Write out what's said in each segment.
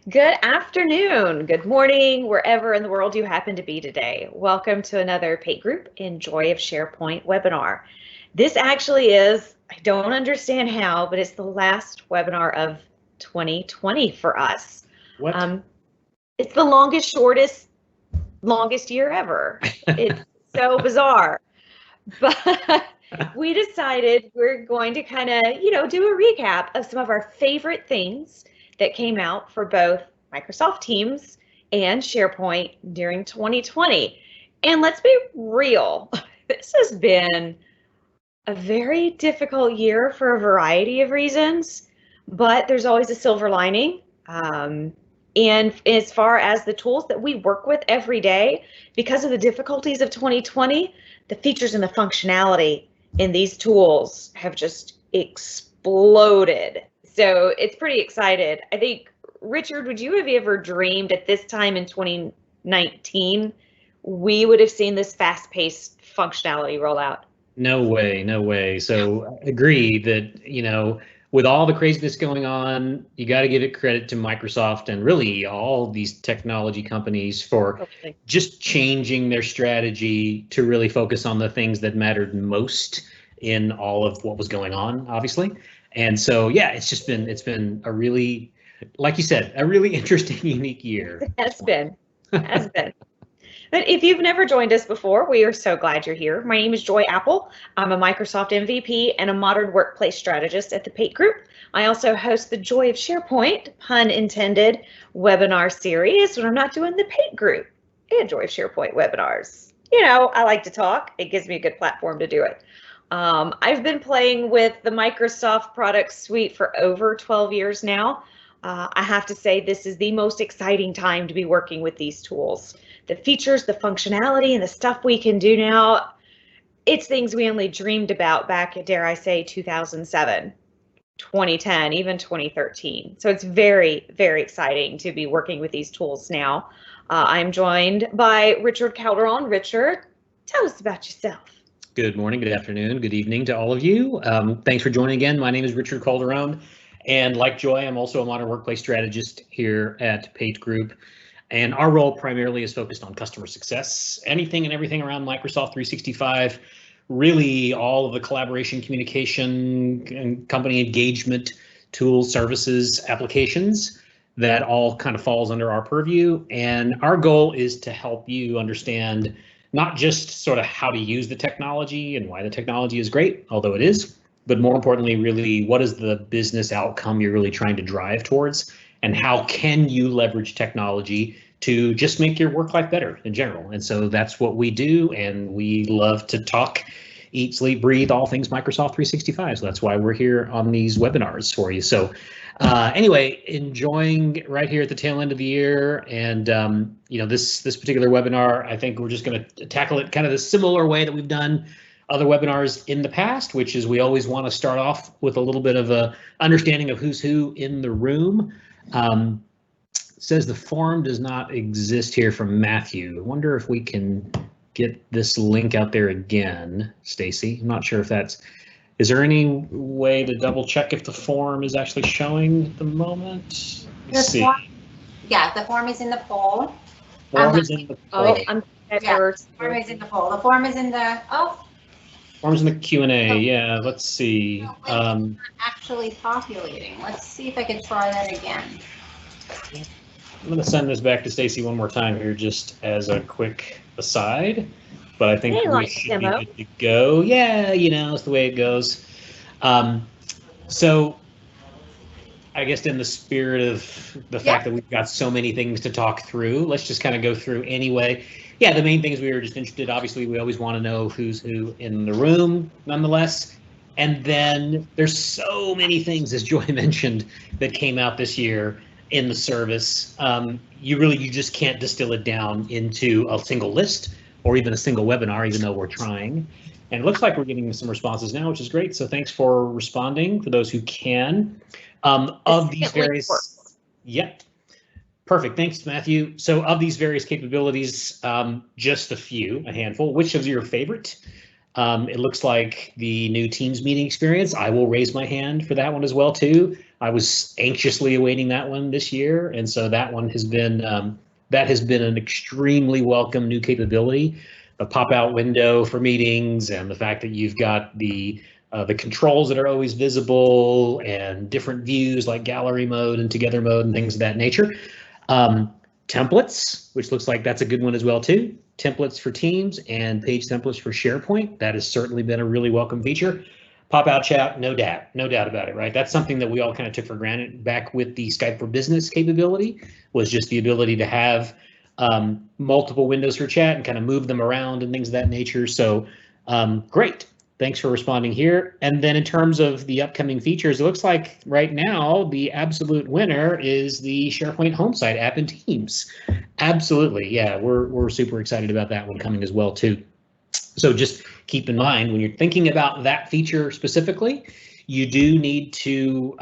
Good afternoon, good morning, wherever in the world you happen to be today. Welcome to another Pate Group in Joy of SharePoint webinar. This actually is, I don't understand how, but it's the last webinar of 2020 for us. What? It's the longest year ever. It's so bizarre. But we decided we're going to kind of, do a recap of some of our favorite things that came out for both Microsoft Teams and SharePoint during 2020. And let's be real, this has been a very difficult year for a variety of reasons, but there's always a silver lining. And as far as the tools that we work with every day, because of the difficulties of 2020, the features and the functionality in these tools have just exploded. So it's pretty excited. I think, Richard, would you have ever dreamed at this time in 2019 we would have seen this fast-paced functionality roll out? No way, no way. So I agree that, with all the craziness going on, you got to give it credit to Microsoft and really all these technology companies for just changing their strategy to really focus on the things that mattered most in all of what was going on, obviously. And so, yeah, it's been a really, like you said, a really interesting, unique year. It has been. But if you've never joined us before, we are so glad you're here. My name is Joy Apple. I'm a Microsoft MVP and a modern workplace strategist at the Pate Group. I also host the Joy of SharePoint, pun intended, webinar series when I'm not doing the Pate Group and Joy of SharePoint webinars. I like to talk. It gives me a good platform to do it. I've been playing with the Microsoft product suite for over 12 years now. I have to say this is the most exciting time to be working with these tools. The features, the functionality, and the stuff we can do now, it's things we only dreamed about back, dare I say, 2007, 2010, even 2013. So it's very, very exciting to be working with these tools now. I'm joined by Richard Calderon. Richard, tell us about yourself. Good morning, good afternoon, good evening to all of you. Thanks for joining again. My name is Richard Calderon, and like Joy, I'm also a modern workplace strategist here at Pate Group. And our role primarily is focused on customer success, anything and everything around Microsoft 365, really all of the collaboration, communication, and company engagement tools, services, applications, that all kind of falls under our purview. And our goal is to help you understand not just sort of how to use the technology and why the technology is great, although it is, but more importantly, really, what is the business outcome you're really trying to drive towards? And how can you leverage technology to just make your work life better in general? And so that's what we do. And we love to talk, eat, sleep, breathe, all things Microsoft 365. So that's why we're here on these webinars for you. So anyway, enjoying right here at the tail end of the year. And, this particular webinar, I think we're just going to tackle it kind of the similar way that we've done other webinars in the past, which is we always want to start off with a little bit of a understanding of who's who in the room. Says the form does not exist here from Matthew. I wonder if we can get this link out there again, Stacy. I'm not sure if is there any way to double check if the form is actually showing at the moment? Let's see. Yeah, the form is in the poll. Form is in the poll. The form is in the poll. The form is in the, Form's in the Q&A, yeah, let's see. No, it's not actually populating. Let's see if I can try that again. I'm going to send this back to Stacy one more time here just as a quick aside, but I think we should be good to go. Yeah, it's the way it goes. So I guess in the spirit of the fact that we've got so many things to talk through, let's just kind of go through anyway. Yeah, the main thing is we were just interested, obviously, we always want to know who's who in the room, nonetheless. And then there's so many things, as Joy mentioned, that came out this year in the service. You just can't distill it down into a single list or even a single webinar, even though we're trying. And it looks like we're getting some responses now, which is great. So thanks for responding, for those who can. Of these various, perfect. Thanks, Matthew. So of these various capabilities, just a handful. Which of your favorite? It looks like the new Teams meeting experience. I will raise my hand for that one as well too. I was anxiously awaiting that one this year, and so that one has been an extremely welcome new capability. The pop-out window for meetings and the fact that you've got the controls that are always visible and different views like gallery mode and together mode and things of that nature. Templates, which looks like that's a good one as well too. Templates for Teams and page templates for SharePoint. That has certainly been a really welcome feature. Pop-out chat, no doubt about it, right? That's something that we all kind of took for granted back with the Skype for Business capability, was just the ability to have multiple windows for chat and kind of move them around and things of that nature. So great. Thanks for responding here. And then in terms of the upcoming features, it looks like right now the absolute winner is the SharePoint home site app in Teams. Absolutely, yeah, we're super excited about that one coming as well too. So just keep in mind when you're thinking about that feature specifically, you do need to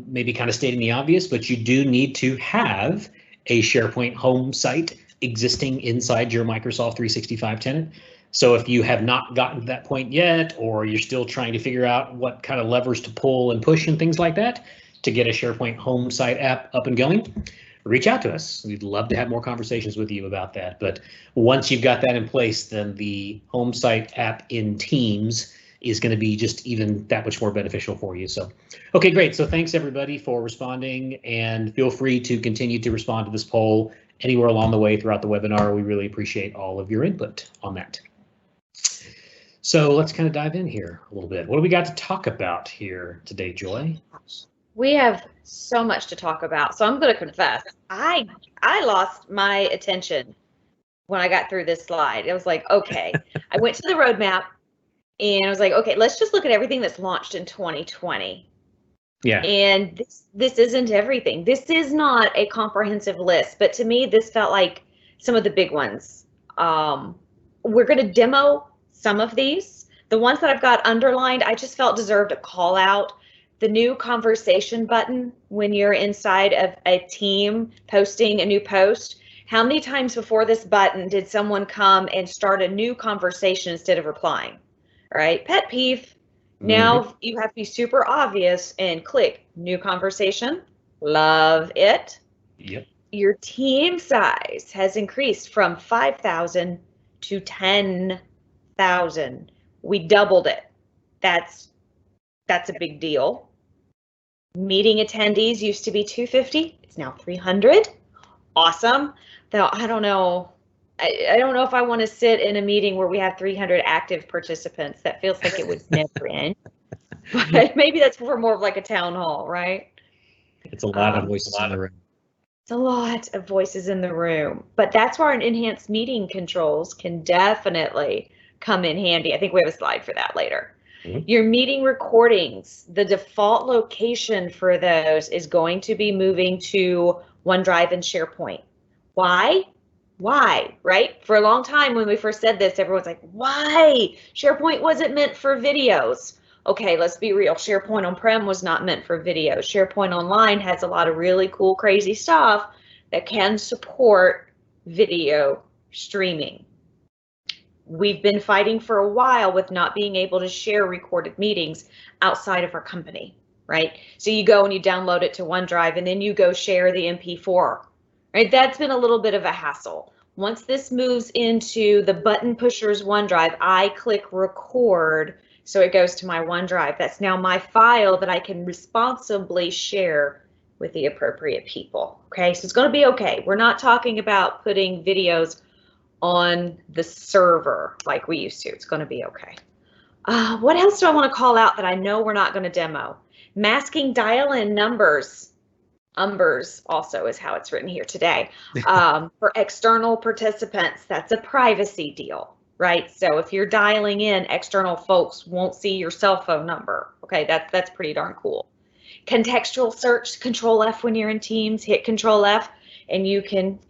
maybe kind of stating the obvious, but you do need to have a SharePoint home site existing inside your Microsoft 365 tenant. So if you have not gotten to that point yet, or you're still trying to figure out what kind of levers to pull and push and things like that to get a SharePoint home site app up and going, reach out to us. We'd love to have more conversations with you about that. But once you've got that in place, then the home site app in Teams is going to be just even that much more beneficial for you. So, okay, great. So thanks everybody for responding, and feel free to continue to respond to this poll anywhere along the way throughout the webinar. We really appreciate all of your input on that. So let's kind of dive in here a little bit. What do we got to talk about here today, Joy? We have so much to talk about. So I'm going to confess, I lost my attention when I got through this slide. It was like, okay, I went to the roadmap and I was like, okay, let's just look at everything that's launched in 2020. Yeah. And this isn't everything. This is not a comprehensive list, but to me, this felt like some of the big ones. We're going to demo some of these. The ones that I've got underlined, I just felt deserved a call out. The new conversation button when you're inside of a team posting a new post. How many times before this button did someone come and start a new conversation instead of replying? Right? Pet peeve. Now you have to be super obvious and click new conversation. Love it. Yep. Your team size has increased from 5,000 to 10,000. We doubled it. That's a big deal. Meeting attendees used to be 250. It's now 300. Awesome. Though I don't know. I don't know if I want to sit in a meeting where we have 300 active participants. That feels like it would never end. But maybe that's for more of like a town hall, right? It's a lot of voices in the room. It's a lot of voices in the room. But that's where an enhanced meeting controls can definitely come in handy. I think we have a slide for that later. Your meeting recordings, the default location for those is going to be moving to OneDrive and SharePoint. Why? Why, right? For a long time when we first said this, everyone's like, why? SharePoint wasn't meant for videos. Okay, let's be real. SharePoint on-prem was not meant for video. SharePoint Online has a lot of really cool, crazy stuff that can support video streaming. We've been fighting for a while with not being able to share recorded meetings outside of our company, right? So you go and you download it to OneDrive and then you go share the MP4, right? That's been a little bit of a hassle. Once this moves into the button pushers OneDrive, I click record, so it goes to my OneDrive. That's now my file that I can responsibly share with the appropriate people, okay? So it's gonna be okay. We're not talking about putting videos on the server like we used to. It's going to be okay. What else do I want to call out that I know we're not going to demo? Masking dial-in numbers. Umbers also is how it's written here today. For external participants, that's a privacy deal, right? So if you're dialing in, external folks won't see your cell phone number. Okay, that's pretty darn cool. Contextual search, Control F when you're in Teams, hit Control F. And you can,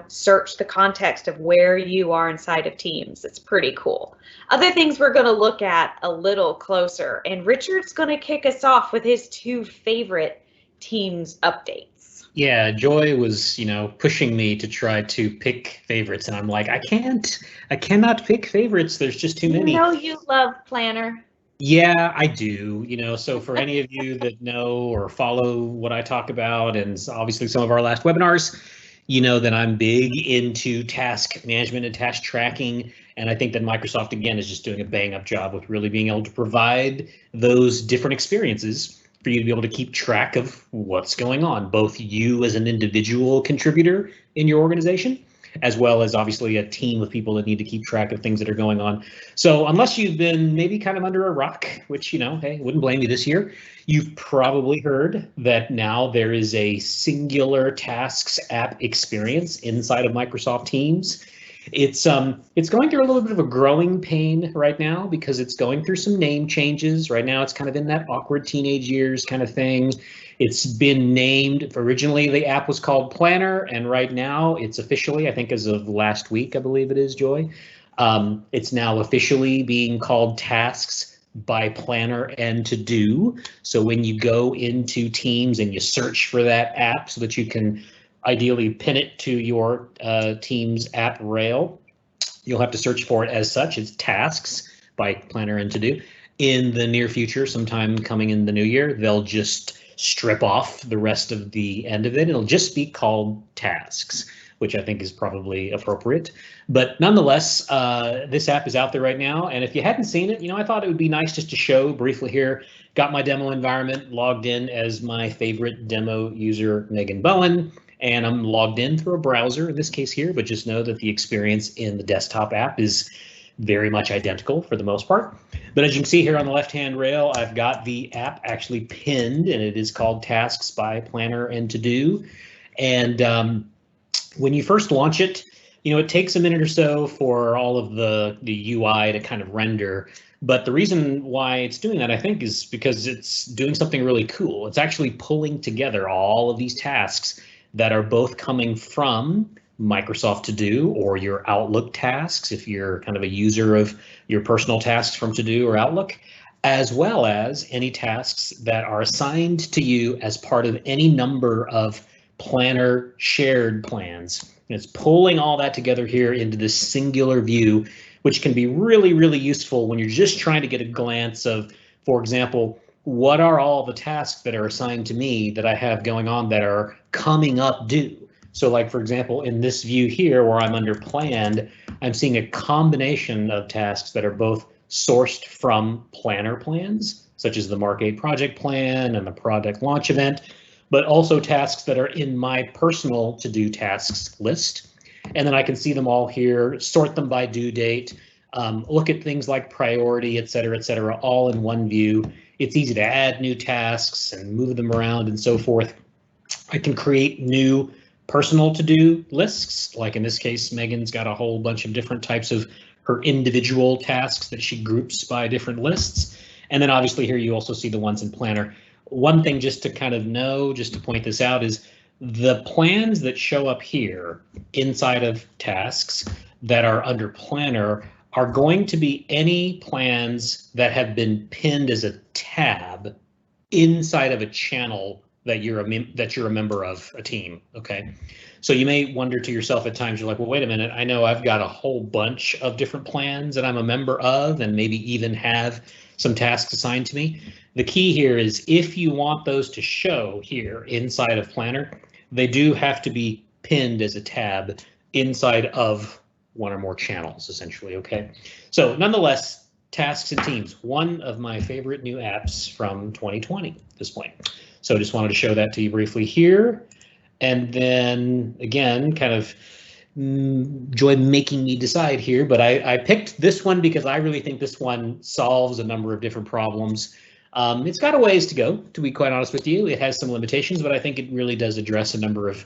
search the context of where you are inside of Teams. It's pretty cool. Other things we're going to look at a little closer, and Richard's going to kick us off with his two favorite Teams updates. Yeah, Joy was, pushing me to try to pick favorites, and I'm like, I cannot pick favorites. There's just too many. You love Planner. Yeah, I do. So for any of you that know or follow what I talk about, and obviously some of our last webinars, that I'm big into task management and task tracking. And I think that Microsoft, again, is just doing a bang up job with really being able to provide those different experiences for you to be able to keep track of what's going on, both you as an individual contributor in your organization, as well as obviously a team of people that need to keep track of things that are going on. So unless you've been maybe kind of under a rock, which, hey, wouldn't blame you this year, you've probably heard that now there is a singular tasks app experience inside of Microsoft Teams. It's going through a little bit of a growing pain right now because it's going through some name changes. Right now it's kind of in that awkward teenage years kind of thing. It's been named, originally the app was called Planner, and right now it's officially, I think as of last week, I believe it is, Joy, it's now officially being called Tasks by Planner and To Do. So when you go into Teams and you search for that app so that you can ideally pin it to your Teams app rail, you'll have to search for it as such. It's Tasks by Planner and To Do. In the near future, sometime coming in the new year, they'll just strip off the rest of the end of it. It'll just be called Tasks, which I think is probably appropriate. But nonetheless, this app is out there right now. And if you hadn't seen it, I thought it would be nice just to show briefly here. Got my demo environment logged in as my favorite demo user, Megan Bowen. And I'm logged in through a browser in this case here, but just know that the experience in the desktop app is very much identical for the most part. But as you can see here on the left-hand rail, I've got the app actually pinned, and it is called Tasks by Planner and To Do. And when you first launch it, it takes a minute or so for all of the UI to kind of render. But the reason why it's doing that, I think, is because it's doing something really cool. It's actually pulling together all of these tasks that are both coming from Microsoft To Do or your Outlook tasks, if you're kind of a user of your personal tasks from To Do or Outlook, as well as any tasks that are assigned to you as part of any number of Planner shared plans. And it's pulling all that together here into this singular view, which can be really, really useful when you're just trying to get a glance of, for example, what are all the tasks that are assigned to me that I have going on that are coming up due? So like, for example, in this view here where I'm under planned, I'm seeing a combination of tasks that are both sourced from Planner plans, such as the Mark 8 project plan and the product launch event, but also tasks that are in my personal to-do tasks list. And then I can see them all here, sort them by due date, look at things like priority, et cetera, all in one view. It's easy to add new tasks and move them around and so forth. I can create new personal to-do lists. Like in this case, Megan's got a whole bunch of different types of her individual tasks that she groups by different lists. And then obviously here you also see the ones in Planner. One thing just to kind of know, just to point this out, is the plans that show up here inside of tasks that are under Planner are going to be any plans that have been pinned as a tab inside of a channel that you're a member of a team. Okay, so you may wonder to yourself at times, you're like, well, wait a minute, I know I've got a whole bunch of different plans that I'm a member of and maybe even have some tasks assigned to me. The key here is if you want those to show here inside of Planner, they do have to be pinned as a tab inside of one or more channels, essentially. Okay, so nonetheless, Tasks and Teams, one of my favorite new apps from 2020 at this point. So just wanted to show that to you briefly here. And then again, kind of Joy making me decide here, but I picked this one because I really think this one solves a number of different problems. It's got a ways to go, to be quite honest with you. It has some limitations, but I think it really does address a number of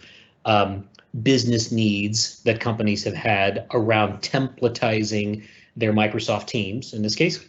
business needs that companies have had around templatizing their Microsoft Teams in this case.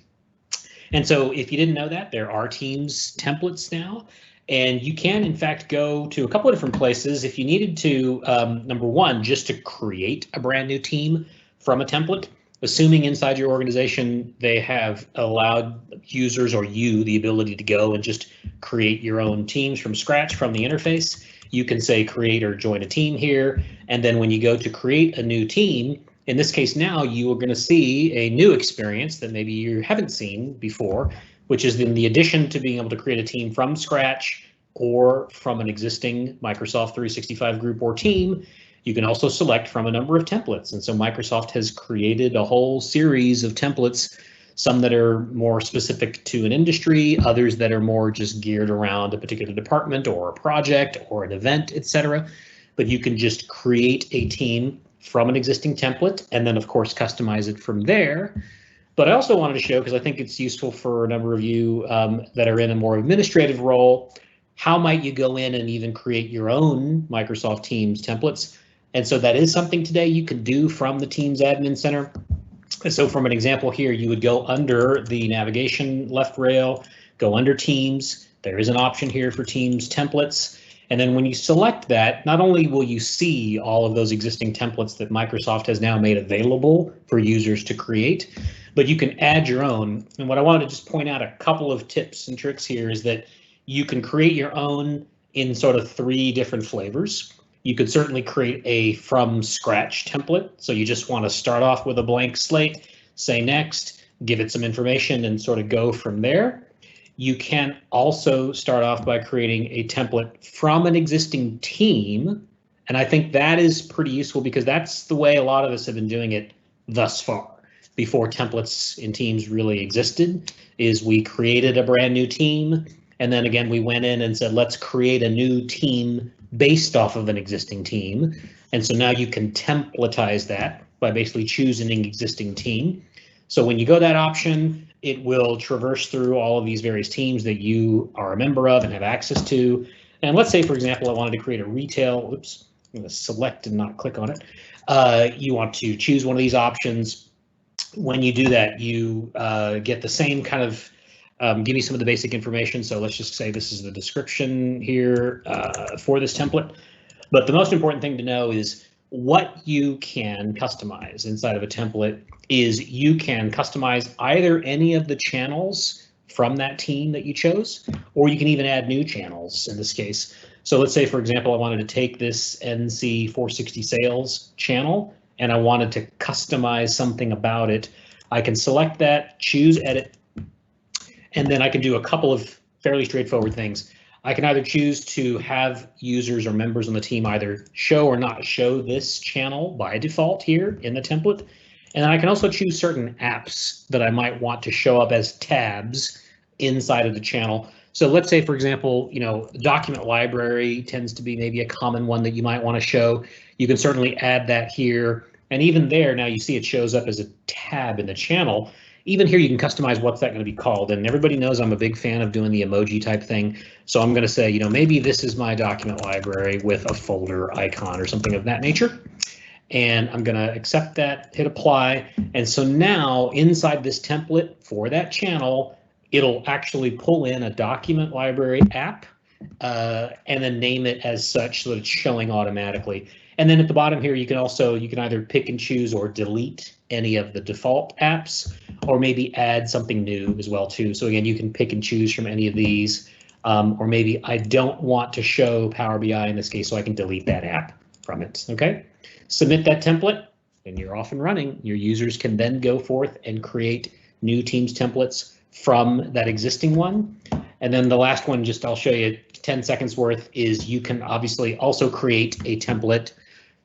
And so if you didn't know that, there are Teams templates now, and you can in fact go to a couple of different places if you needed to, number one, just to create a brand new team from a template, assuming inside your organization they have allowed users or you the ability to go and just create your own teams from scratch from the interface. you can say create or join a team here. And then when you go to create a new team, in this case now you are going to see a new experience that maybe you haven't seen before, which is in the addition to being able to create a team from scratch or from an existing Microsoft 365 group or team, you can also select from a number of templates. And so Microsoft has created a whole series of templates, some that are more specific to an industry, others that are more just geared around a particular department or a project or an event, etc. But you can just create a team from an existing template and then of course customize it from there. But I also wanted to show, because I think it's useful for a number of you that are in a more administrative role, how might you go in and even create your own Microsoft Teams templates? And so that is something today you can do from the Teams Admin Center. So from an example here, you would go under the navigation left rail, go under Teams. There is an option here for Teams templates. And then when you select that, not only will you see all of those existing templates that Microsoft has now made available for users to create, but you can add your own. And what I wanted to just point out, a couple of tips and tricks here, is that you can create your own in sort of 3 different flavors. You could certainly create a from scratch template. So you just want to start off with a blank slate, say next, give it some information and sort of go from there. You can also start off by creating a template from an existing team. And I think that is pretty useful because that's the way a lot of us have been doing it thus far. Before templates in Teams really existed, is we created a brand new team. And then again, we went in and said, let's create a new team based off of an existing team. And so now you can templatize that by basically choosing an existing team. So when you go that option, it will traverse through all of these various teams that you are a member of and have access to. And let's say, for example, I wanted to create a retail, oops, I'm going to select and not click on it. You want to choose one of these options. When you do that, you get the same kind of give me some of the basic information. So let's just say this is the description here for this template. But the most important thing to know is what you can customize inside of a template is you can customize either any of the channels from that team that you chose, or you can even add new channels in this case. So let's say, for example, I wanted to take this NC 460 sales channel and I wanted to customize something about it. I can select that, choose edit, and then I can do a couple of fairly straightforward things. I can either choose to have users or members on the team either show or not show this channel by default here in the template. And then I can also choose certain apps that I might want to show up as tabs inside of the channel. So let's say, for example, the document library tends to be maybe a common one that you might want to show. You can certainly add that here. And even there, now you see it shows up as a tab in the channel. Even here, you can customize what's that going to be called. And everybody knows I'm a big fan of doing the emoji type thing. So I'm going to say, maybe this is my document library with a folder icon or something of that nature. And I'm going to accept that, hit apply. And so now inside this template for that channel, it'll actually pull in a document library app and then name it as such so that it's showing automatically. And then at the bottom here, you can either pick and choose or delete any of the default apps, or maybe add something new as well too. So again, you can pick and choose from any of these, or maybe I don't want to show Power BI in this case, so I can delete that app from it. Okay, submit that template and you're off and running. Your users can then go forth and create new Teams templates from that existing one. And then the last one, just I'll show you 10 seconds worth, is you can obviously also create a template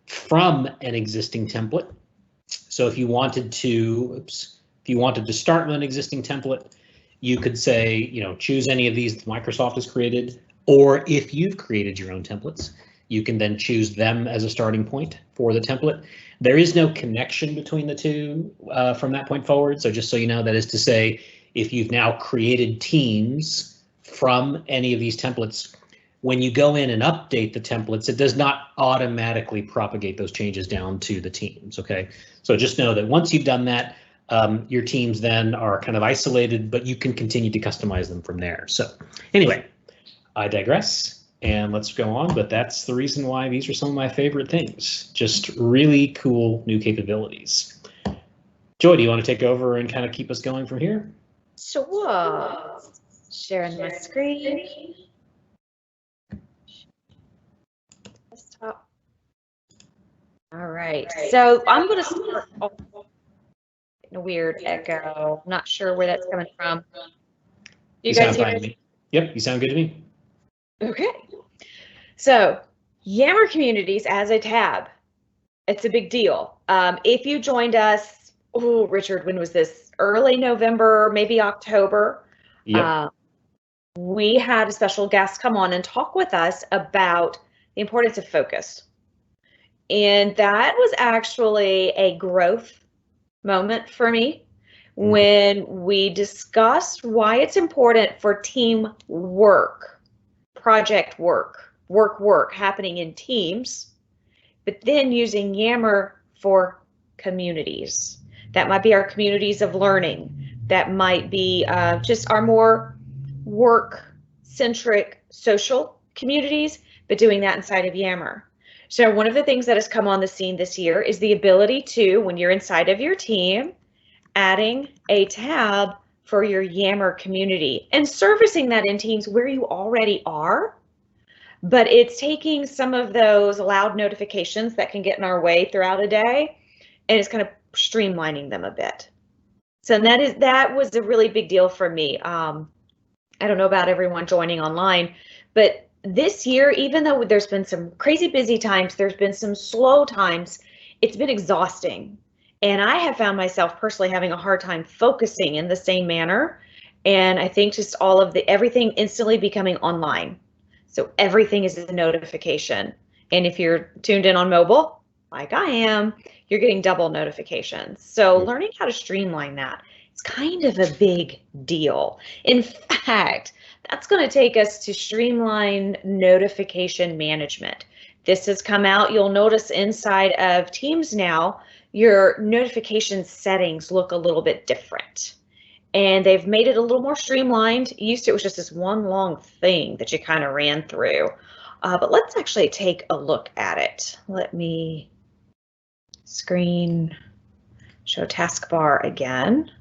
from an existing template. So if you wanted to, start with an existing template, you could say, choose any of these that Microsoft has created, or if you've created your own templates, you can then choose them as a starting point for the template. There is no connection between the two from that point forward. So just so you know, that is to say, if you've now created teams from any of these templates, when you go in and update the templates, it does not automatically propagate those changes down to the teams, okay? So just know that once you've done that, your teams then are kind of isolated, but you can continue to customize them from there. So anyway, I digress and let's go on, but that's the reason why these are some of my favorite things. Just really cool new capabilities. Joy, do you want to take over and kind of keep us going from here? Sure. Sharing my screen. All right, so I'm going to start off in a weird echo. I'm not sure where that's coming from. You guys sound hear fine to me. Yep, you sound good to me. Okay. So Yammer Communities as a tab, it's a big deal. If you joined us, oh, Richard, when was this? Early November, maybe October. Yep. We had a special guest come on and talk with us about the importance of focus. And that was actually a growth moment for me when we discussed why it's important for team work, project work happening in teams, but then using Yammer for communities. That might be our communities of learning. That might be just our more work-centric social communities, but doing that inside of Yammer. So one of the things that has come on the scene this year is the ability to, when you're inside of your team, adding a tab for your Yammer community and servicing that in teams where you already are. But it's taking some of those loud notifications that can get in our way throughout a day, and it's kind of streamlining them a bit. So that was a really big deal for me. I don't know about everyone joining online, but this year, even though there's been some crazy busy times, there's been some slow times, it's been exhausting. And I have found myself personally having a hard time focusing in the same manner. And I think just all of everything instantly becoming online. So everything is a notification. And if you're tuned in on mobile, like I am, you're getting double notifications. So learning how to streamline that, it's kind of a big deal. In fact, that's going to take us to streamline notification management. This has come out. You'll notice inside of Teams now, your notification settings look a little bit different. And they've made it a little more streamlined. Used to, it was just this one long thing that you kind of ran through. But let's actually take a look at it. Let me screen show taskbar again.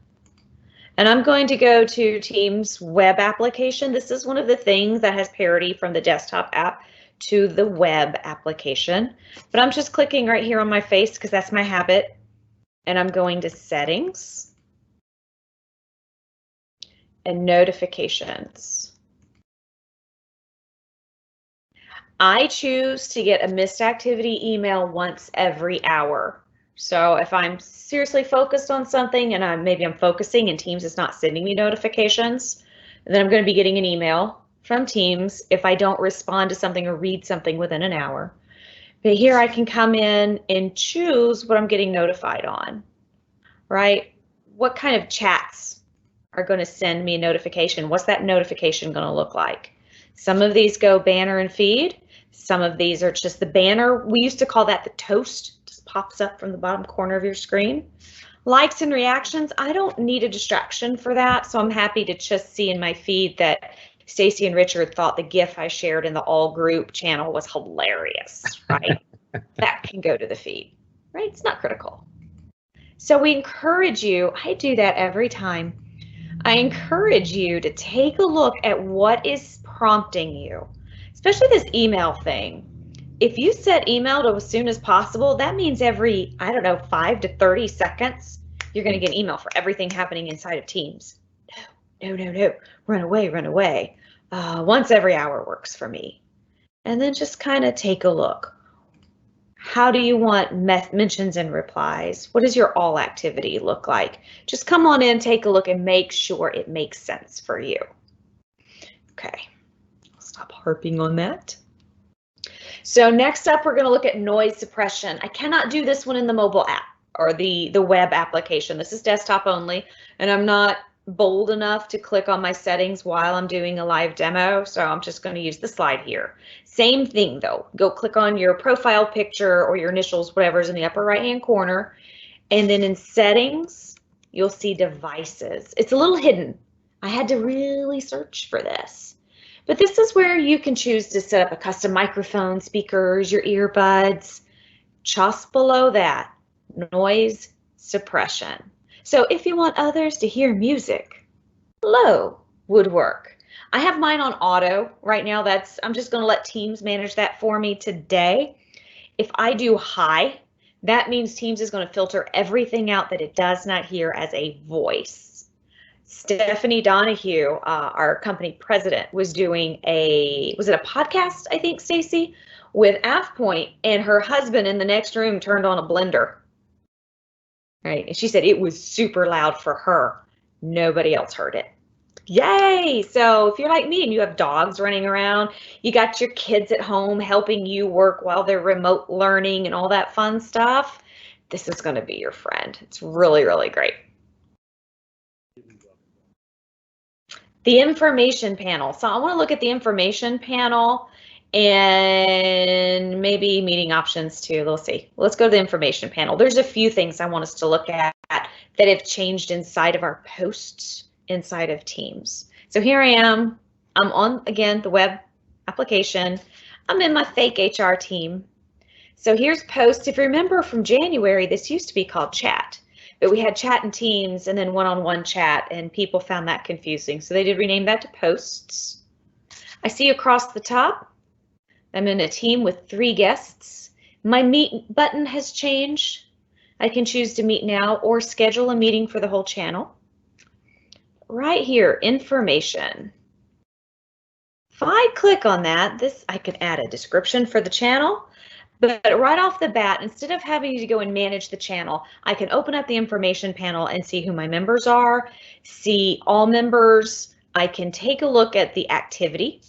And I'm going to go to Teams web application. This is one of the things that has parity from the desktop app to the web application. But I'm just clicking right here on my face because that's my habit. And I'm going to settings and notifications. I choose to get a missed activity email once every hour. So if I'm seriously focused on something and maybe I'm focusing and Teams is not sending me notifications, then I'm going to be getting an email from Teams if I don't respond to something or read something within an hour. But here I can come in and choose what I'm getting notified on, right? What kind of chats are going to send me a notification? What's that notification going to look like? Some of these go banner and feed. Some of these are just the banner. We used to call that the toast. Just pops up from the bottom corner of your screen. Likes and reactions. I don't need a distraction for that, so I'm happy to just see in my feed that Stacy and Richard thought the GIF I shared in the all group channel was hilarious, right? That can go to the feed, right? It's not critical. So we encourage you, I do that every time. I encourage you to take a look at what is prompting you, especially this email thing. If you set email to as soon as possible, that means every, I don't know, 5 to 30 seconds, you're going to get an email for everything happening inside of Teams. No, run away. Once every hour works for me. And then just kind of take a look. How do you want mentions and replies? What does your all activity look like? Just come on in, take a look, and make sure it makes sense for you. Okay, I'll stop harping on that. So next up, we're going to look at noise suppression. I cannot do this one in the mobile app or the web application. This is desktop only, and I'm not bold enough to click on my settings while I'm doing a live demo, so I'm just going to use the slide here. Same thing though, go click on your profile picture or your initials, whatever's in the upper right hand corner, and then in settings you'll see devices. It's a little hidden. I had to really search for this, but this is where you can choose to set up a custom microphone, speakers, your earbuds. Just below that, noise suppression. So if you want others to hear music, low would work. I have mine on auto right now. I'm just going to let Teams manage that for me today. If I do high, That means Teams is going to filter everything out that it does not hear as a voice. Stephanie Donahue, our company president, was doing was it a podcast, I think, Stacy, with AvePoint, and her husband in the next room turned on a blender. Right, and she said it was super loud for her. Nobody else heard it. Yay! So if you're like me and you have dogs running around, you got your kids at home helping you work while they're remote learning and all that fun stuff, this is going to be your friend. It's really, really great. The information panel. So I want to look at the information panel and maybe meeting options too. Let's see. Let's go to the information panel. There's a few things I want us to look at that have changed inside of our posts inside of Teams. So here I am. I'm on, again, the web application. I'm in my fake HR team. So here's posts. If you remember from January, this used to be called chat, but we had chat in Teams and then one-on-one chat, and people found that confusing. So they did rename that to posts. I see across the top, I'm in a team with 3 guests. My meet button has changed. I can choose to meet now or schedule a meeting for the whole channel. Right here, information. If I click on that, I can add a description for the channel, but right off the bat, instead of having to go and manage the channel, I can open up the information panel and see who my members are, see all members. I can take a look at the activity,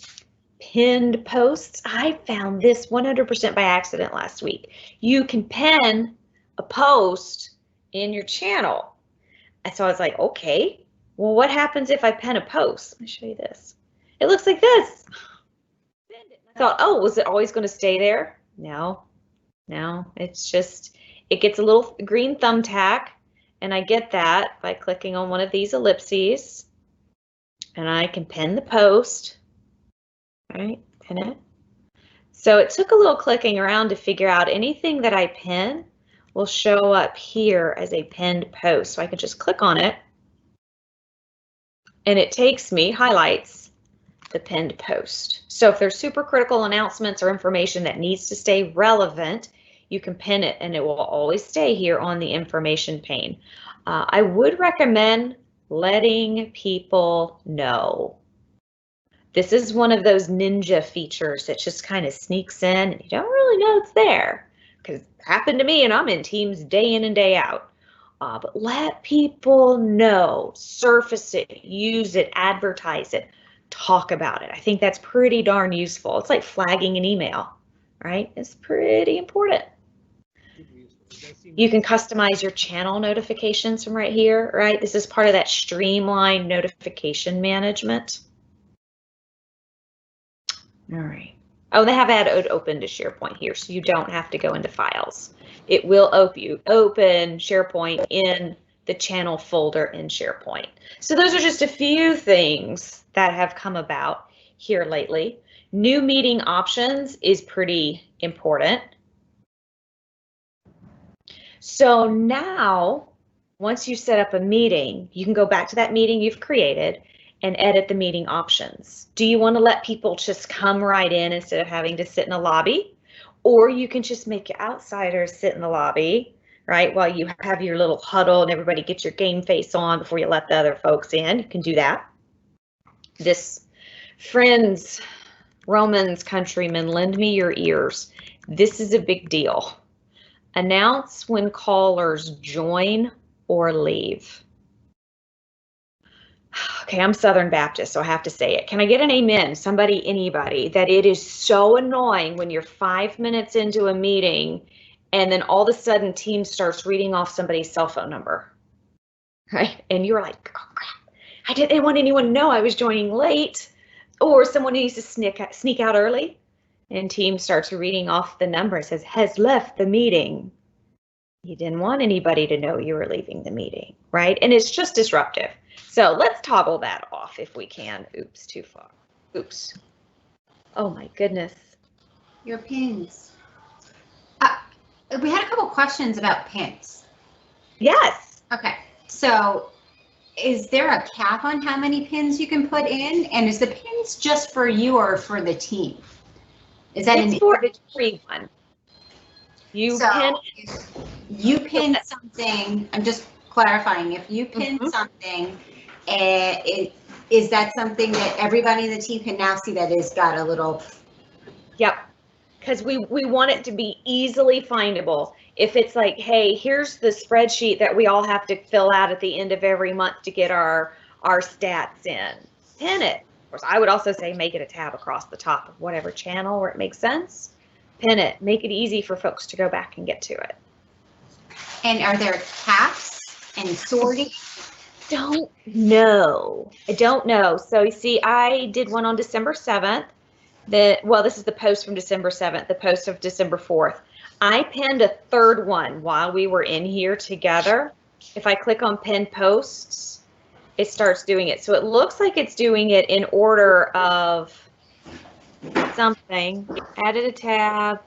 pinned posts. I found this 100% by accident last week. You can pin a post in your channel. And so I was like, okay, well, what happens if I pin a post? Let me show you this. It looks like this. I thought, oh, was it always going to stay there? No, it's just, it gets a little green thumbtack, and I get that by clicking on one of these ellipses, and I can pin the post, right, pin it. So it took a little clicking around to figure out anything that I pin will show up here as a pinned post. So I can just click on it, and it takes me, highlights the pinned post. So if there's super critical announcements or information that needs to stay relevant, you can pin it and it will always stay here on the information pane. I would recommend letting people know. This is one of those ninja features that just kind of sneaks in and you don't really know it's there, because it happened to me and I'm in Teams day in and day out. But let people know, surface it, use it, advertise it, talk about it. I think that's pretty darn useful. It's like flagging an email, right? It's pretty important. You can customize your channel notifications from right here, right? This is part of that streamlined notification management. All right. Oh, they have added open to SharePoint here, so you don't have to go into files. It will open SharePoint in the channel folder in SharePoint. So those are just a few things that have come about here lately. New meeting options is pretty important. So now, once you set up a meeting, you can go back to that meeting you've created and edit the meeting options. Do you want to let people just come right in instead of having to sit in a lobby? Or you can just make your outsiders sit in the lobby, right, while you have your little huddle and everybody gets your game face on before you let the other folks in. You can do that. This, friends, Romans, countrymen, lend me your ears. This is a big deal. Announce when callers join or leave. Okay, I'm Southern Baptist, so I have to say it. Can I get an amen? Somebody, anybody, that it is so annoying when you're 5 minutes into a meeting and then all of a sudden Teams starts reading off somebody's cell phone number, right? And you're like, oh crap, I didn't want anyone to know I was joining late, or someone needs to sneak out early, and Teams starts reading off the number. It says, has left the meeting. You didn't want anybody to know you were leaving the meeting, right? And it's just disruptive. So let's toggle that off if we can. Oops, too far. Oops. Oh my goodness. Your pins. We had a couple questions about pins. Yes. Okay, so is there a cap on how many pins you can put in? And is the pins just for you or for the team? Is that it's for everyone? You So pin. if you pin something, I'm just clarifying, if you pin something, is that something that everybody in the team can now see that it's got a little? Yep. Because we want it to be easily findable. If it's like, hey, here's the spreadsheet that we all have to fill out at the end of every month to get our stats in, pin it. Of course, I would also say make it a tab across the top of whatever channel where it makes sense. Pin it, make it easy for folks to go back and get to it. And are there caps and sorting? Don't know. I don't know. So you see, I did one on December 7th. Well, this is the post from December 7th, the post of December 4th. I pinned a third one while we were in here together. If I click on pin posts, it starts doing it. So it looks like it's doing it in order of something. Added a tab.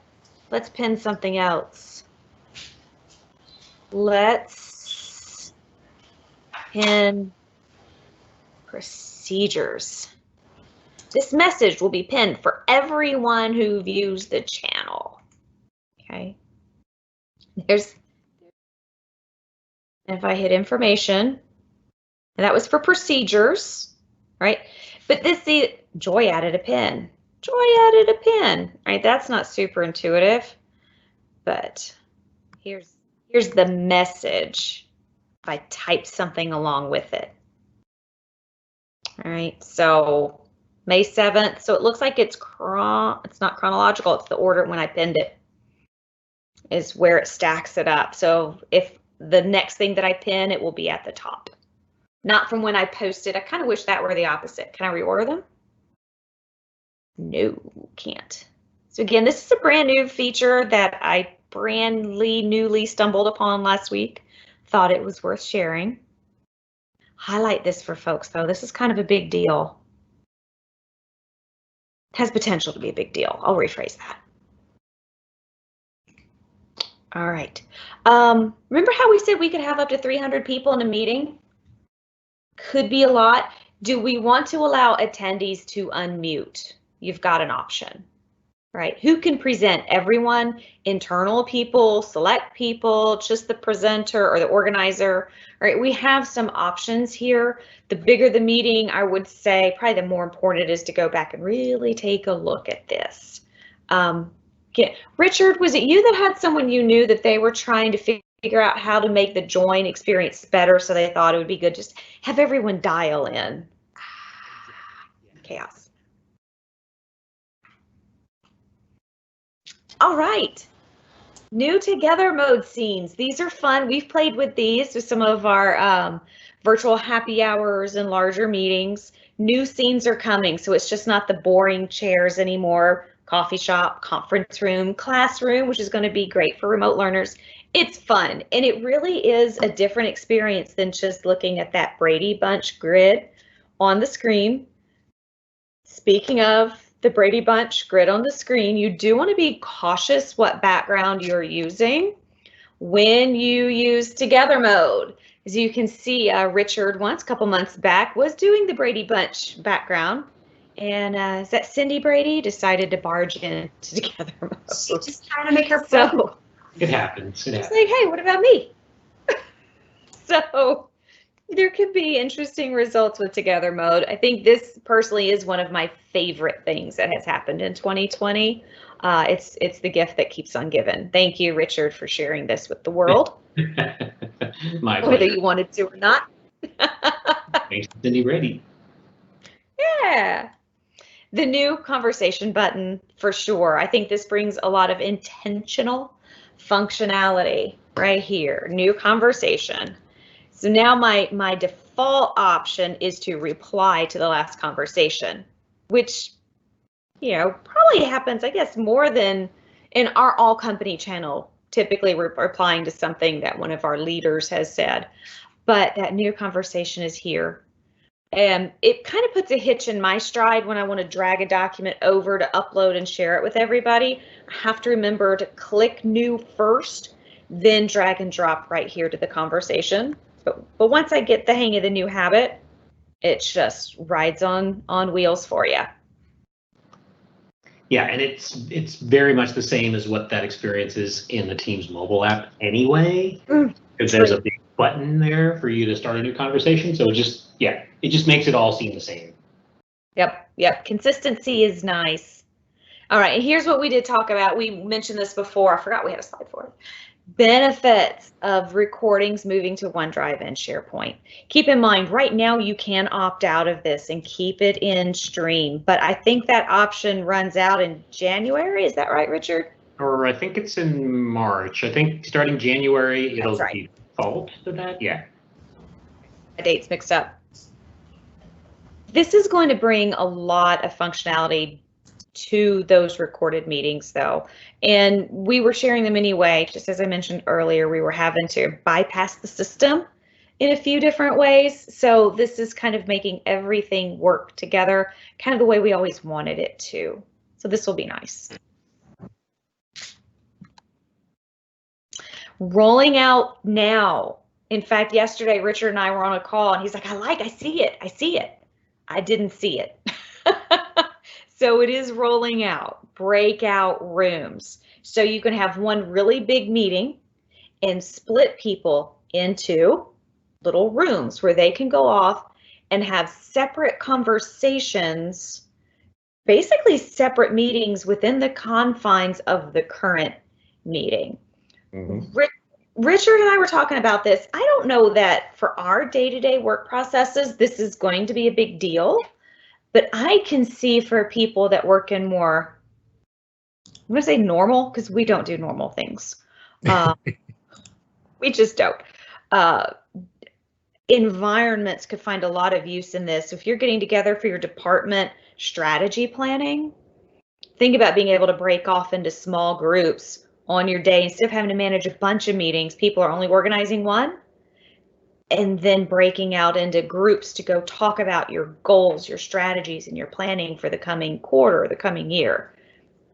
Let's pin something else. Let's pin procedures. This message will be pinned for everyone who views the channel. Okay. If I hit information, and that was for procedures, right? But Joy added a pin. Joy added a pin, right? That's not super intuitive, but here's the message. If I type something along with it. All right, so May 7th. So it looks like it's not chronological. It's the order when I pinned it is where it stacks it up. So if the next thing that I pin, it will be at the top. Not from when I posted. I kind of wish that were the opposite. Can I reorder them? No, can't. So again, this is a brand new feature that I newly stumbled upon last week. Thought it was worth sharing. Highlight this for folks though. This is kind of a big deal. Has potential to be a big deal. I'll rephrase that. All right. Remember how we said we could have up to 300 people in a meeting? Could be a lot. Do we want to allow attendees to unmute? You've got an option, right? Who can present? Everyone, internal people, select people, just the presenter or the organizer, right? We have some options here. The bigger the meeting, I would say probably the more important it is to go back and really take a look at this. Richard, was it you that had someone you knew that they were trying to figure out how to make the join experience better, so they thought it would be good just have everyone dial in? Chaos. All right. New together mode scenes. These are fun. We've played with these with some of our virtual happy hours and larger meetings. New scenes are coming, so it's just not the boring chairs anymore. Coffee shop, conference room, classroom, which is going to be great for remote learners. It's fun, and it really is a different experience than just looking at that Brady Bunch grid on the screen. Speaking of the Brady Bunch grid on the screen, you do want to be cautious what background you're using when you use together mode. As you can see, Richard once, a couple months back, was doing the Brady Bunch background. And is that Cindy Brady decided to barge into together mode? She just trying to make her so it happens. She's like, hey, what about me? So there could be interesting results with together mode. I think this personally is one of my favorite things that has happened in 2020. It's the gift that keeps on giving. Thank you, Richard, for sharing this with the world. My whether pleasure. You wanted to or not. Thanks, Cindy Brady. Yeah. The new conversation button, for sure. I think this brings a lot of intentional functionality right here. New conversation. So now my default option is to reply to the last conversation, which, probably happens, I guess, more than in our all company channel. Typically we're replying to something that one of our leaders has said, but that new conversation is here. And it kind of puts a hitch in my stride when I want to drag a document over to upload and share it with everybody. I have to remember to click new first, then drag and drop right here to the conversation. But once I get the hang of the new habit, it just rides on wheels for you. Yeah, and it's very much the same as what that experience is in the Teams mobile app anyway. Because there's a big button there for you to start a new conversation. So it just makes it all seem the same. Yep. Consistency is nice. All right, here's what we did talk about. We mentioned this before. I forgot we had a slide for it. Benefits of recordings moving to OneDrive and SharePoint. Keep in mind, right now you can opt out of this and keep it in stream, but I think that option runs out in January. Is that right, Richard? Or I think it's in March. I think starting January, it'll default to that. Yeah. The date's mixed up. This is going to bring a lot of functionality to those recorded meetings though. And we were sharing them anyway, just as I mentioned earlier, we were having to bypass the system in a few different ways. So this is kind of making everything work together, kind of the way we always wanted it to. So this will be nice. Rolling out now. In fact, yesterday, Richard and I were on a call and he's like, I see it. I didn't see it. So it is rolling out breakout rooms. So you can have one really big meeting and split people into little rooms where they can go off and have separate conversations, basically separate meetings within the confines of the current meeting. Richard and I were talking about this. I don't know that for our day-to-day work processes, this is going to be a big deal. But I can see for people that work in more, I'm going to say normal, because we don't do normal things. We just don't. Environments could find a lot of use in this. If you're getting together for your department strategy planning, think about being able to break off into small groups on your day. Instead of having to manage a bunch of meetings, people are only organizing one. And then breaking out into groups to go talk about your goals, your strategies, and your planning for the coming quarter, the coming year.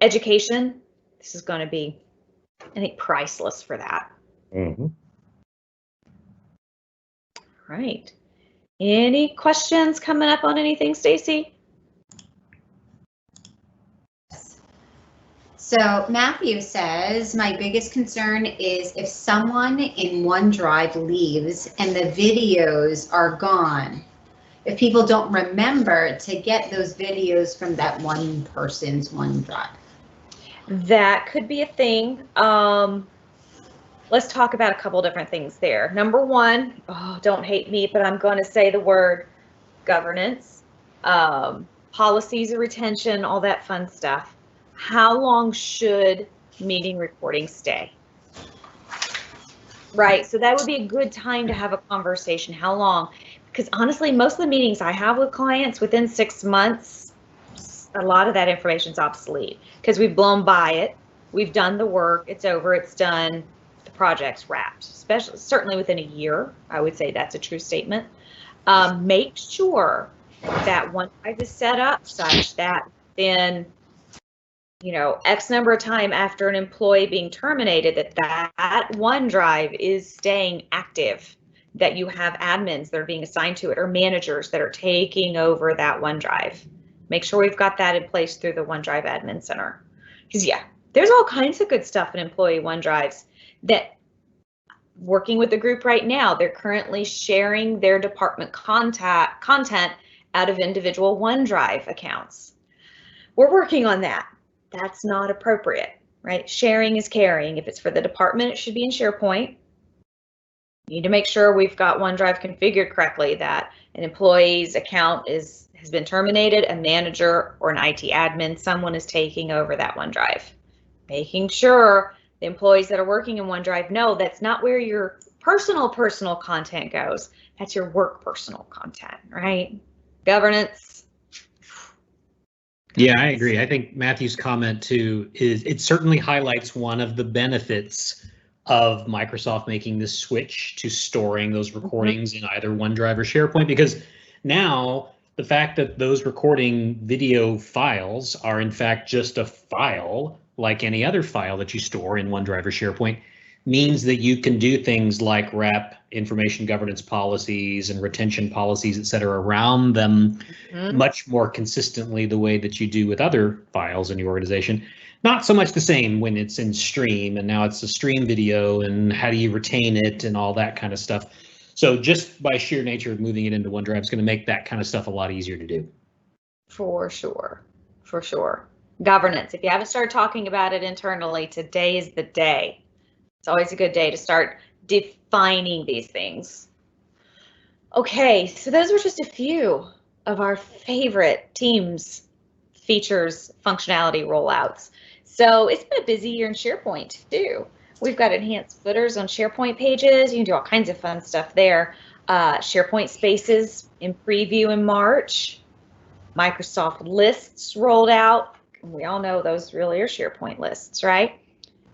Education, this is going to be, I think, priceless for that. Right. Any questions coming up on anything, Stacy? So Matthew says, my biggest concern is if someone in OneDrive leaves and the videos are gone, if people don't remember to get those videos from that one person's OneDrive. That could be a thing. Let's talk about a couple different things there. Number one, don't hate me, but I'm going to say the word governance, policies of retention, all that fun stuff. How long should meeting recordings stay? Right, so that would be a good time to have a conversation. How long? Because honestly, most of the meetings I have with clients within 6 months, a lot of that information is obsolete because we've blown by it. We've done the work. It's over. It's done. The project's wrapped. Certainly within a year, I would say that's a true statement. Make sure that OneDrive is set up such that then, X number of time after an employee being terminated, that OneDrive is staying active, that you have admins that are being assigned to it or managers that are taking over that OneDrive. Make sure we've got that in place through the OneDrive Admin Center. Because there's all kinds of good stuff in employee OneDrives that, working with the group right now, they're currently sharing their department content out of individual OneDrive accounts. We're working on that. That's not appropriate, right? Sharing is caring. If it's for the department, it should be in SharePoint. You need to make sure we've got OneDrive configured correctly, that an employee's account has been terminated, a manager or an IT admin, someone is taking over that OneDrive. Making sure the employees that are working in OneDrive know that's not where your personal content goes. That's your work personal content, right? Governance. Yeah, I agree. I think Matthew's comment too is it certainly highlights one of the benefits of Microsoft making this switch to storing those recordings in either OneDrive or SharePoint, because now the fact that those recording video files are in fact just a file like any other file that you store in OneDrive or SharePoint means that you can do things like wrap information governance policies and retention policies, et cetera, around them much more consistently the way that you do with other files in your organization. Not so much the same when it's in stream, and now it's a stream video, and how do you retain it and all that kind of stuff. So just by sheer nature of moving it into OneDrive, it's going to make that kind of stuff a lot easier to do. For sure, for sure. Governance, if you haven't started talking about it internally, today is the day. It's always a good day to start defining these things. Okay, so those were just a few of our favorite Teams features, functionality rollouts. So it's been a busy year in SharePoint too. We've got enhanced footers on SharePoint pages. You can do all kinds of fun stuff there. SharePoint Spaces in preview in March. Microsoft Lists rolled out. We all know those really are SharePoint lists, right?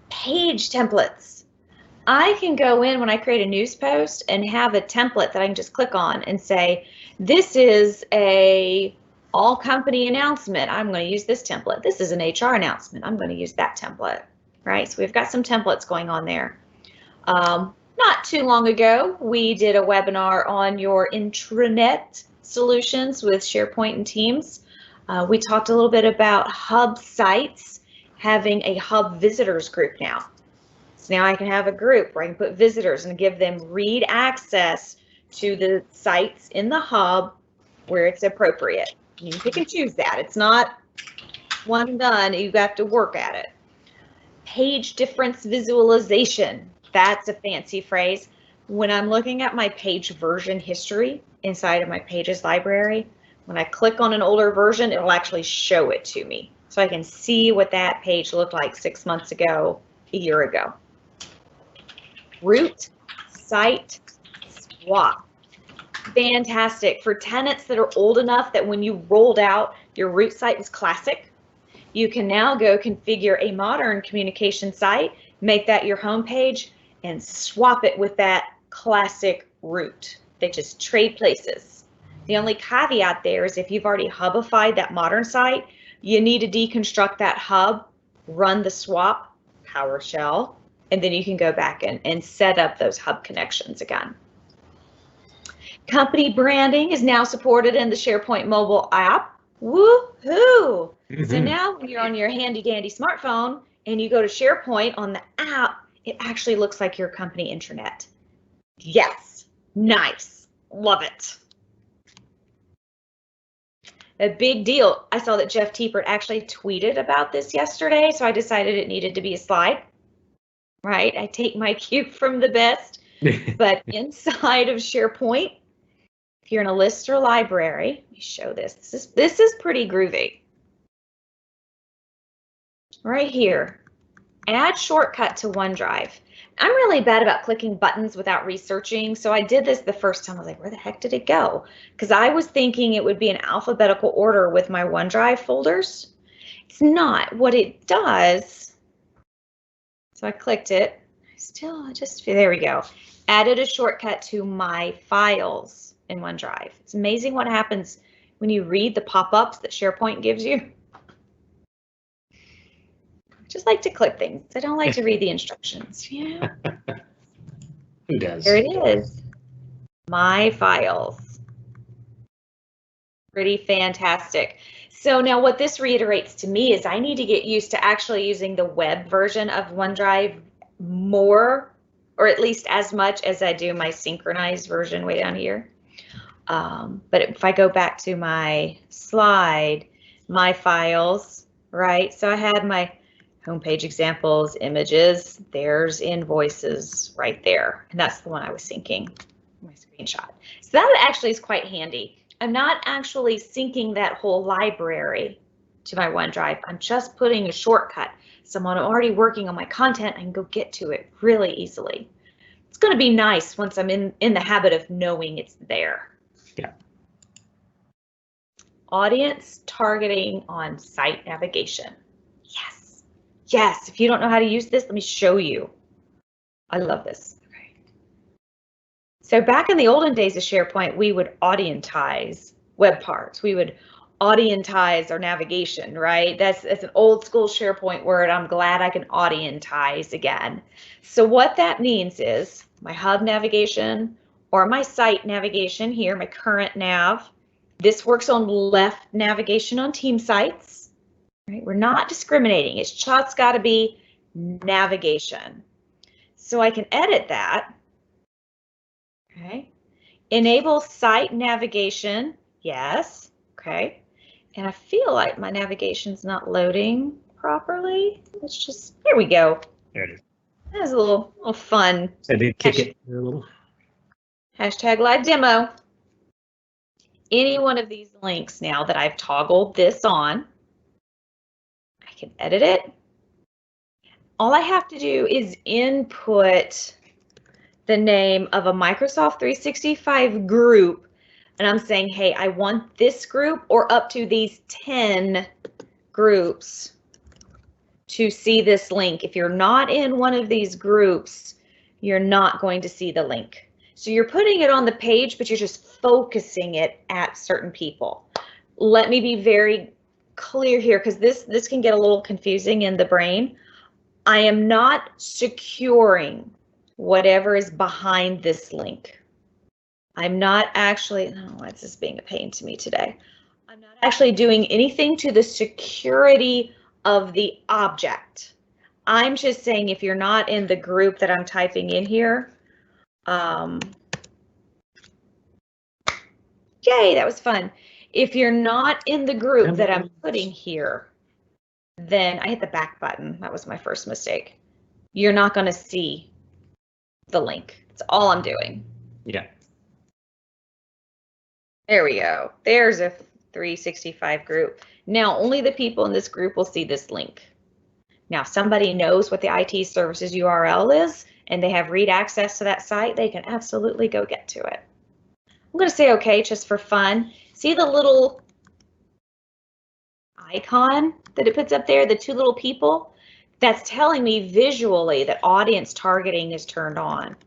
Page templates. I can go in when I create a news post and have a template that I can just click on and say, this is a all company announcement. I'm going to use this template. This is an HR announcement. I'm going to use that template, right? So we've got some templates going on there. Not too long ago, we did a webinar on your intranet solutions with SharePoint and Teams. We talked a little bit about hub sites having a hub visitors group now. So now I can have a group where I can put visitors and give them read access to the sites in the hub where it's appropriate. You can pick and choose that. It's not one and done. You have to work at it. Page difference visualization. That's a fancy phrase. When I'm looking at my page version history inside of my pages library, when I click on an older version, it'll actually show it to me. So I can see what that page looked like 6 months ago, a year ago. Root site swap. Fantastic. For tenants that are old enough that when you rolled out, your root site was classic, you can now go configure a modern communication site, make that your home page, and swap it with that classic root. They just trade places. The only caveat there is if you've already hubified that modern site, you need to deconstruct that hub, run the swap PowerShell, and then you can go back and set up those hub connections again. Company branding is now supported in the SharePoint mobile app. Woohoo! So now when you're on your handy dandy smartphone and you go to SharePoint on the app, it actually looks like your company intranet. Yes, nice, love it. A big deal. I saw that Jeff Teepert actually tweeted about this yesterday, so I decided it needed to be a slide. Right, I take my cue from the best, but inside of SharePoint, if you're in a list or library, let me show this. This is pretty groovy. Right here, add shortcut to OneDrive. I'm really bad about clicking buttons without researching, so I did this the first time. I was like, where the heck did it go? Because I was thinking it would be in alphabetical order with my OneDrive folders. It's not. What it does, so I clicked it. There we go. Added a shortcut to my files in OneDrive. It's amazing what happens when you read the pop-ups that SharePoint gives you. I just like to click things. I don't like to read the instructions. Yeah. Who does? There it is. My files. Pretty fantastic. So now what this reiterates to me is I need to get used to actually using the web version of OneDrive more, or at least as much as I do my synchronized version way down here. But if I go back to my slide, my files, right? So I had my homepage examples, images, there's invoices right there. And that's the one I was syncing, my screenshot. So that actually is quite handy. I'm not actually syncing that whole library to my OneDrive. I'm just putting a shortcut. So when I'm already working on my content, I can go get to it really easily. It's going to be nice once I'm in the habit of knowing it's there. Yeah. Audience targeting on site navigation. Yes. Yes. If you don't know how to use this, let me show you. I love this. Okay. So back in the olden days of SharePoint, we would audientize web parts. We would audientize our navigation, right? That's an old school SharePoint word. I'm glad I can audientize again. So what that means is my hub navigation or my site navigation here, my current nav, this works on left navigation on team sites, right? We're not discriminating. It's just got to be navigation. So I can edit that, okay? Enable site navigation, yes, okay. And I feel like my navigation's not loading properly. Let's just, here we go. There it is. That was a little fun. So I did kick it a little. Hashtag live demo. Any one of these links now that I've toggled this on, I can edit it. All I have to do is input the name of a Microsoft 365 group. And I'm saying, hey, I want this group or up to these 10 groups to see this link. If you're not in one of these groups, you're not going to see the link. So you're putting it on the page, but you're just focusing it at certain people. Let me be very clear here, because this can get a little confusing in the brain. I am not securing whatever is behind this link. I'm not actually, oh, it's just being a pain to me today. I'm not actually doing anything to the security of the object. I'm just saying if you're not in the group that I'm typing in here, yay, that was fun. If you're not in the group that I'm putting here, then I hit the back button. That was my first mistake. You're not going to see the link. That's all I'm doing. Yeah. There we go. There's a 365 group. Now only the people in this group will see this link. Now if somebody knows what the IT services URL is and they have read access to that site, they can absolutely go get to it. I'm going to say okay just for fun. See the little icon that it puts up there, the two little people? That's telling me visually that audience targeting is turned on.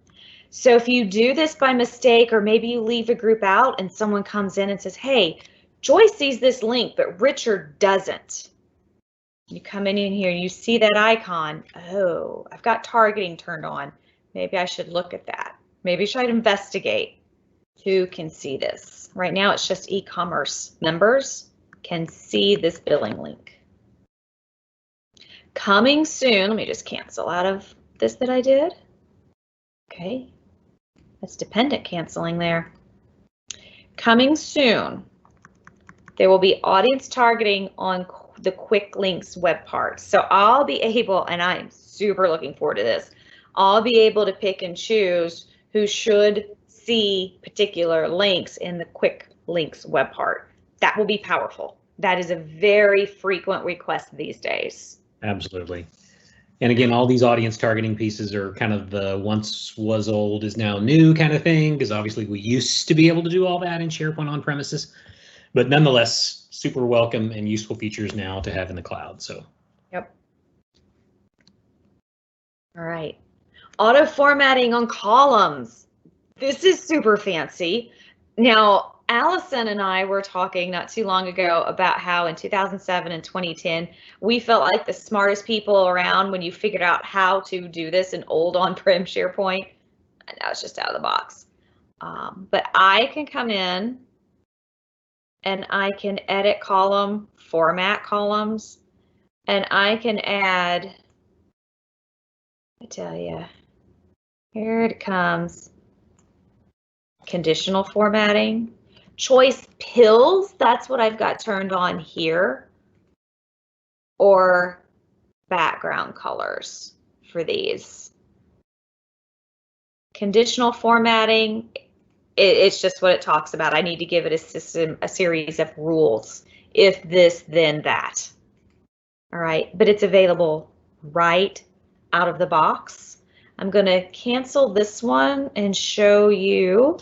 So if you do this by mistake, or maybe you leave a group out and someone comes in and says, hey, Joy sees this link, but Richard doesn't. You come in here and you see that icon. Oh, I've got targeting turned on. Maybe I should look at that. Maybe I should investigate who can see this. Right now, it's just e-commerce members can see this billing link. Coming soon, let me just cancel out of this that I did. Okay. That's dependent canceling there. Coming soon, there will be audience targeting on the quick links web part. So I'll be able, and I'm super looking forward to this, I'll be able to pick and choose who should see particular links in the quick links web part. That will be powerful. That is a very frequent request these days. Absolutely. And again, all these audience targeting pieces are kind of the once was old is now new kind of thing, because obviously we used to be able to do all that in SharePoint on premises, but nonetheless, super welcome and useful features now to have in the cloud. So, yep. All right. Auto formatting on columns. This is super fancy. Now, Allison and I were talking not too long ago about how in 2007 and 2010, we felt like the smartest people around when you figured out how to do this in old on-prem SharePoint. And now it's just out of the box. But I can come in and I can edit column, format columns, and I can add, I tell you, here it comes, conditional formatting. Choice pills, that's what I've got turned on here, or background colors for these. Conditional formatting, it's just what it talks about. I need to give it a series of rules. If this, then that. All right, but it's available right out of the box. I'm going to cancel this one and show you.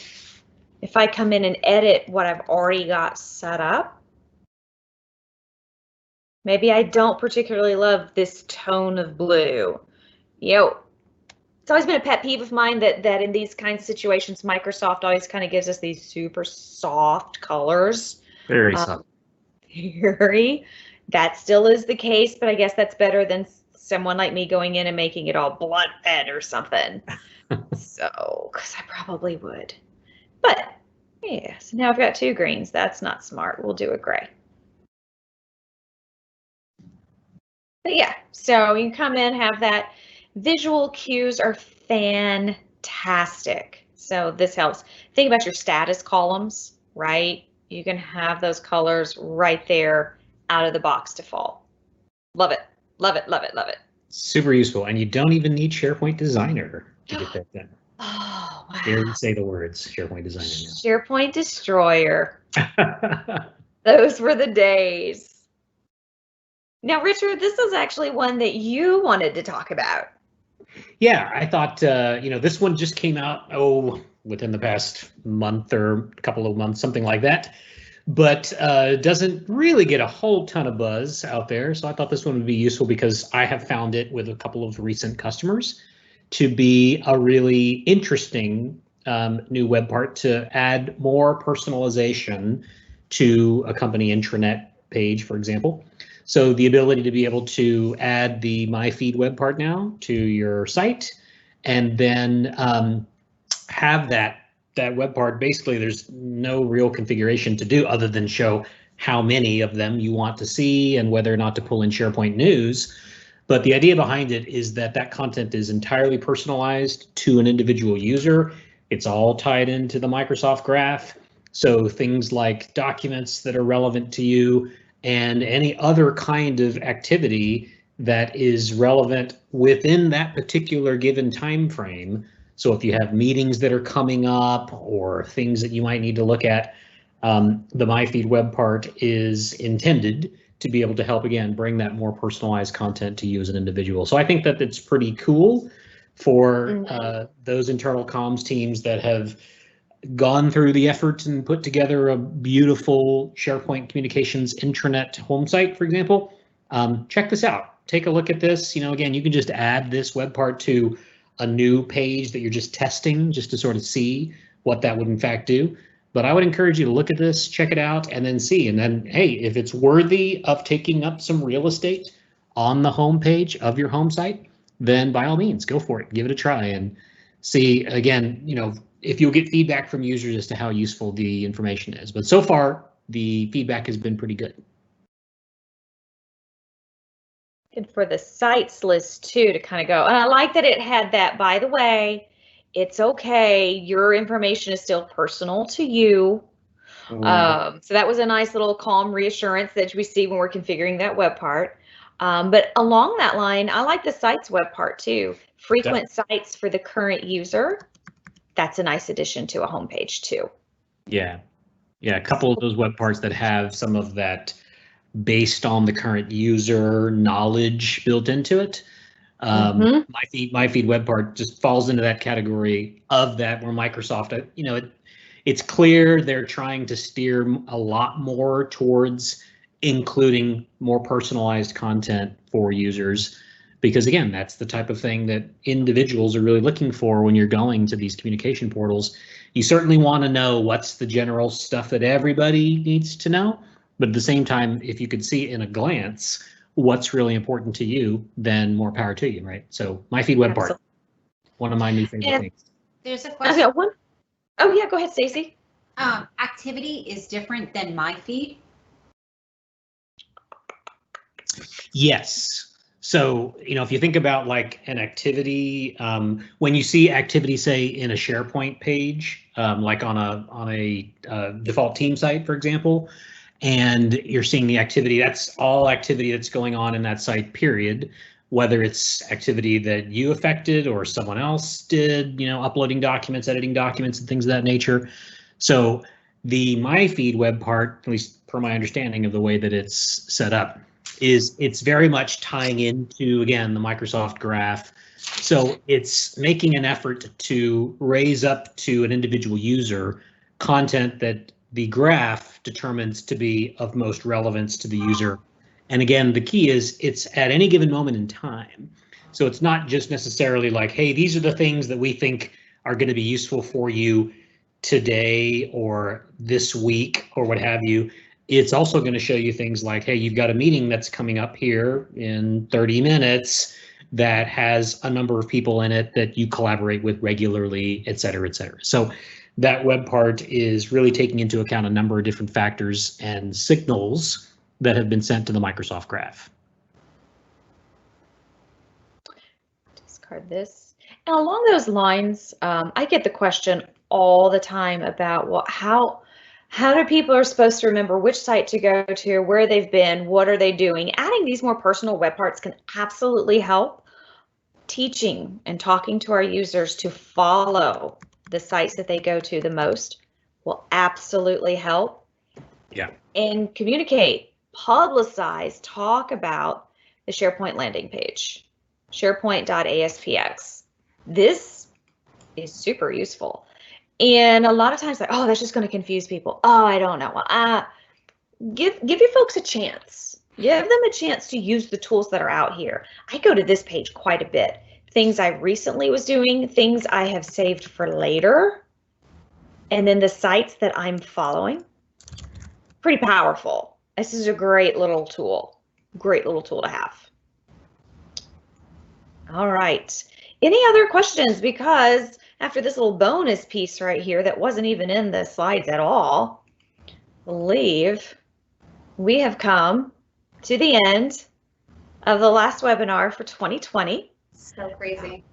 If I come in and edit what I've already got set up, maybe I don't particularly love this tone of blue. It's always been a pet peeve of mine that in these kinds of situations, Microsoft always kind of gives us these super soft colors. very soft. theory, that still is the case, but I guess that's better than someone like me going in and making it all blood red or something. So, because I probably would. But yeah, so now I've got 2 greens. That's not smart. We'll do a gray. But yeah, so you come in, have that. Visual cues are fantastic. So this helps. Think about your status columns, right? You can have those colors right there out of the box default. Love it, love it, love it, love it. Super useful, and you don't even need SharePoint Designer to get that done. Oh, wow. Dare you say the words, SharePoint Designer now. SharePoint Destroyer. Those were the days. Now, Richard, this is actually one that you wanted to talk about. Yeah, I thought, this one just came out, within the past month or a couple of months, something like that, but doesn't really get a whole ton of buzz out there. So I thought this one would be useful because I have found it with a couple of recent customers to be a really interesting new web part to add more personalization to a company intranet page, for example. So the ability to be able to add the My Feed web part now to your site, and then have that web part. Basically, there's no real configuration to do other than show how many of them you want to see and whether or not to pull in SharePoint news. But the idea behind it is that that content is entirely personalized to an individual user. It's all tied into the Microsoft Graph. So things like documents that are relevant to you and any other kind of activity that is relevant within that particular given time frame. So if you have meetings that are coming up or things that you might need to look at, the My Feed web part is intended to be able to help, again, bring that more personalized content to you as an individual. So I think that it's pretty cool for those internal comms teams that have gone through the effort and put together a beautiful SharePoint communications intranet home site, for example. Check this out. Take a look at this. Again, you can just add this web part to a new page that you're just testing, just to sort of see what that would in fact do. But I would encourage you to look at this, check it out, and then see. And then, hey, if it's worthy of taking up some real estate on the home page of your home site, then by all means, go for it. Give it a try and see, again, if you'll get feedback from users as to how useful the information is. But so far, the feedback has been pretty good. And for the sites list too, to kind of go, and I like that it had that, by the way, it's okay, your information is still personal to you. So that was a nice little calm reassurance that we see when we're configuring that web part. But along that line, I like the sites web part too. Frequent sites for the current user. That's a nice addition to a homepage too. Yeah, a couple of those web parts that have some of that based on the current user knowledge built into it. My feed web part just falls into that category of that, where Microsoft, it's clear they're trying to steer a lot more towards including more personalized content for users. Because again, that's the type of thing that individuals are really looking for when you're going to these communication portals. You certainly want to know what's the general stuff that everybody needs to know, but at the same time, if you could see in a glance what's really important to you, then more power to you, right? So My Feed web part, one of my new favorite things. There's a question. Oh yeah, go ahead, Stacy. Activity is different than My Feed? Yes. So, if you think about like an activity, when you see activity, say in a SharePoint page, like on a default team site, for example, and you're seeing the activity, that's all activity that's going on in that site, period. Whether it's activity that you affected or someone else did, uploading documents, editing documents, and things of that nature. So the My Feed web part, at least per my understanding of the way that it's set up, it's very much tying into, again, the Microsoft Graph. So it's making an effort to raise up to an individual user content that the graph determines to be of most relevance to the user. And again, the key is it's at any given moment in time. So it's not just necessarily like, hey, these are the things that we think are going to be useful for you today or this week or what have you. It's also going to show you things like, hey, you've got a meeting that's coming up here in 30 minutes that has a number of people in it that you collaborate with regularly, et cetera, et cetera. So that web part is really taking into account a number of different factors and signals that have been sent to the Microsoft Graph. Discard this. And along those lines, I get the question all the time about, well, how do people are supposed to remember which site to go to, where they've been, what are they doing? Adding these more personal web parts can absolutely help. Teaching and talking to our users to follow the sites that they go to the most will absolutely help. Yeah. And communicate, publicize, talk about the SharePoint landing page, SharePoint.aspx. This is super useful. And a lot of times, like, oh, that's just going to confuse people. Oh, I don't know. Give your folks a chance. Give them a chance to use the tools that are out here. I go to this page quite a bit. Things I recently was doing, things I have saved for later, and then the sites that I'm following. Pretty powerful. This is a great little tool. Great little tool to have. All right. Any other questions? Because after this little bonus piece right here that wasn't even in the slides at all, I believe we have come to the end of the last webinar for 2020. So crazy.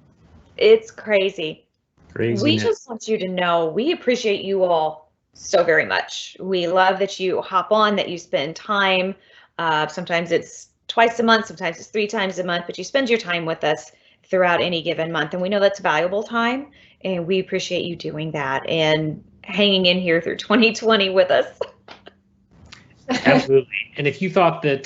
It's crazy. Craziness. We just want you to know we appreciate you all so very much. We love that you hop on, that you spend time. Sometimes it's twice a month, sometimes it's 3 times a month, but you spend your time with us throughout any given month. And we know that's valuable time, and we appreciate you doing that and hanging in here through 2020 with us. Absolutely. And if you thought that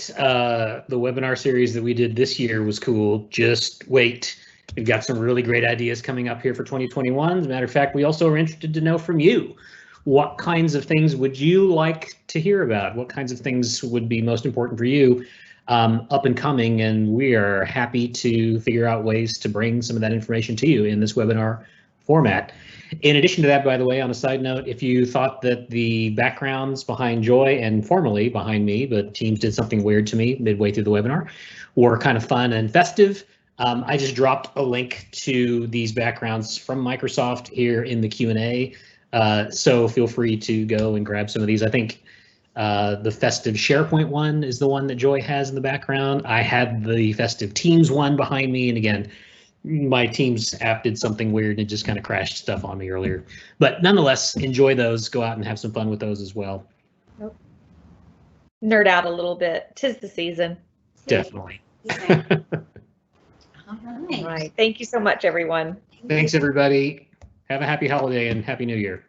the webinar series that we did this year was cool, just wait. We've got some really great ideas coming up here for 2021. As a matter of fact, we also are interested to know from you. What kinds of things would you like to hear about? What kinds of things would be most important for you up and coming? And we are happy to figure out ways to bring some of that information to you in this webinar format. In addition to that, by the way, on a side note, if you thought that the backgrounds behind Joy and formerly behind me, but Teams did something weird to me midway through the webinar, were kind of fun and festive, I just dropped a link to these backgrounds from Microsoft here in the Q&A. So feel free to go and grab some of these. I think the festive SharePoint one is the one that Joy has in the background. I had the festive Teams one behind me, and again, my Teams app did something weird and it just kind of crashed stuff on me earlier. But nonetheless, enjoy those. Go out and have some fun with those as well. Nerd out a little bit. 'Tis the season. Definitely. All right. All right. Thank you so much, everyone. Thanks, everybody. Have a happy holiday and Happy New Year.